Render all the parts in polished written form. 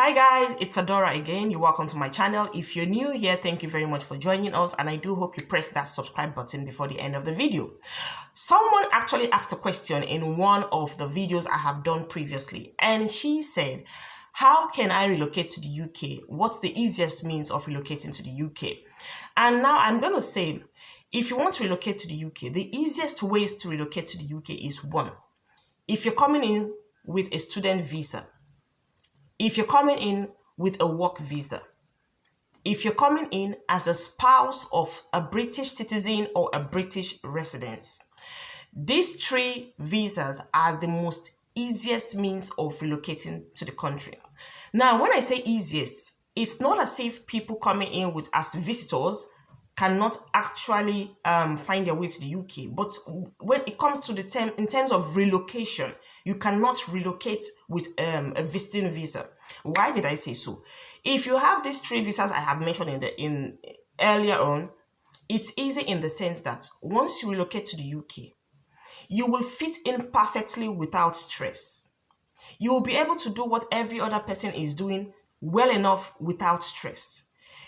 Hi guys, it's Adora again. You're welcome to my channel. If you're new here, thank you very much for joining us, and I do hope you press that subscribe button before the end of the video. Someone actually asked a question in one of the videos I have done previously, and she said, how can I relocate to the UK? What's the easiest means of relocating to the UK? And now I'm going to say, if you want to relocate to the UK, the easiest ways to relocate to the UK is one, if you're coming in with a student visa, if you're coming in with a work visa, if you're coming in as a spouse of a British citizen or a British resident. These three visas are the most easiest means of relocating to the country. Now, when I say easiest, it's not as if people coming in with as visitors cannot actually find their way to the UK. But when it comes to the term, in terms of relocation, you cannot relocate with a visiting visa. Why did I say so? If you have these three visas I have mentioned in earlier on, it's easy in the sense that once you relocate to the UK, you will fit in perfectly without stress. You will be able to do what every other person is doing well enough without stress.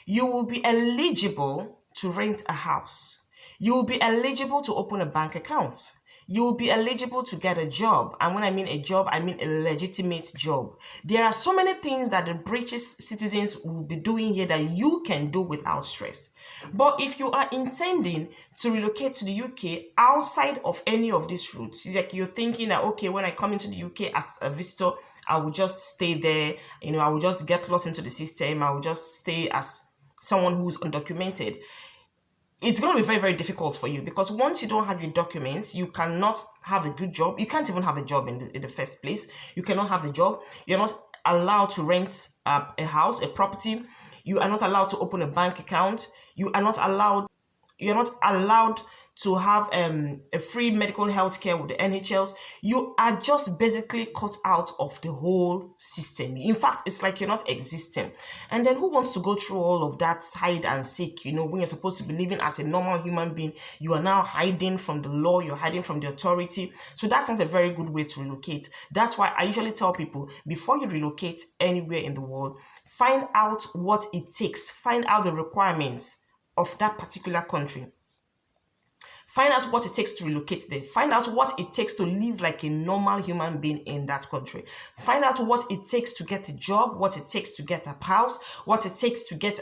You will be eligible to rent a house. You will be eligible to open a bank account. You will be eligible to get a job. And when I mean a job, I mean a legitimate job. There are so many things that the British citizens will be doing here that you can do without stress. But if you are intending to relocate to the UK outside of any of these routes, like you're thinking that, okay, when I come into the UK as a visitor, I will just stay there, I will just get lost into the system, I will just stay as someone who's undocumented. It's going to be very, very difficult for you because once you don't have your documents, you cannot have a good job. You can't even have a job in the first place. You cannot have a job. You're not allowed to rent a house, a property. You are not allowed to open a bank account. You're not allowed to have a free medical health care with the NHLs. You are just basically cut out of the whole system. In fact, it's like you're not existing. And then who wants to go through all of that hide and seek? When you're supposed to be living as a normal human being, you are now hiding from the law, you're hiding from the authority. So that's not a very good way to relocate. That's why I usually tell people, before you relocate anywhere in the world, find out what it takes, find out the requirements of that particular country. Find out what it takes to relocate there. Find out what it takes to live like a normal human being in that country. Find out what it takes to get a job, what it takes to get a house, what it takes to get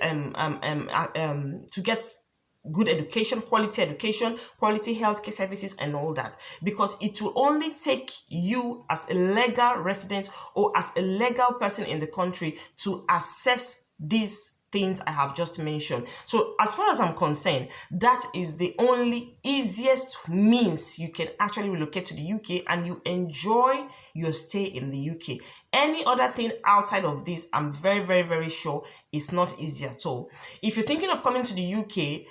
good education, quality healthcare services, and all that. Because it will only take you as a legal resident or as a legal person in the country to assess these things I have just mentioned. So as far as I'm concerned, that is the only easiest means you can actually relocate to the UK and you enjoy your stay in the UK. Any other thing outside of this, I'm very, very, very sure is not easy at all. If you're thinking of coming to the UK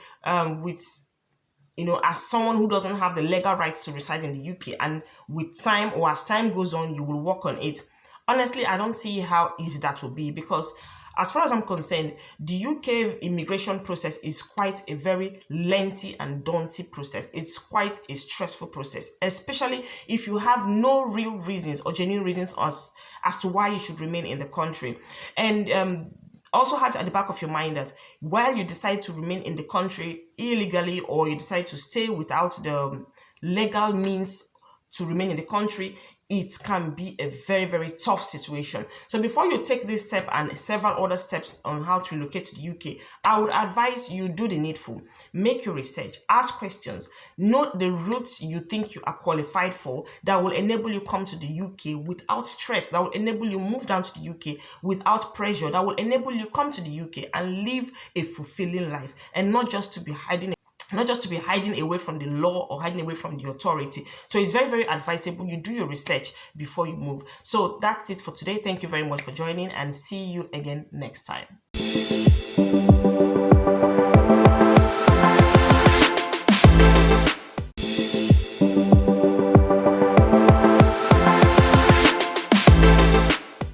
as someone who doesn't have the legal rights to reside in the UK, and with time or as time goes on, you will work on it. Honestly, I don't see how easy that will be because as far as I'm concerned, the UK immigration process is quite a very lengthy and daunting process. It's quite a stressful process, especially if you have no real reasons or genuine reasons as to why you should remain in the country. And also have at the back of your mind that while you decide to remain in the country illegally or you decide to stay without the legal means to remain in the country, it can be a very, very tough situation. So before you take this step and several other steps on how to relocate to the UK, I would advise you do the needful. Make your research, ask questions, note the routes you think you are qualified for that will enable you come to the UK without stress, that will enable you move down to the UK without pressure, that will enable you come to the UK and live a fulfilling life and not just to be hiding away from the law or hiding away from the authority. So it's very, very advisable you do your research before you move. So that's it for today. Thank you very much for joining and see you again next time.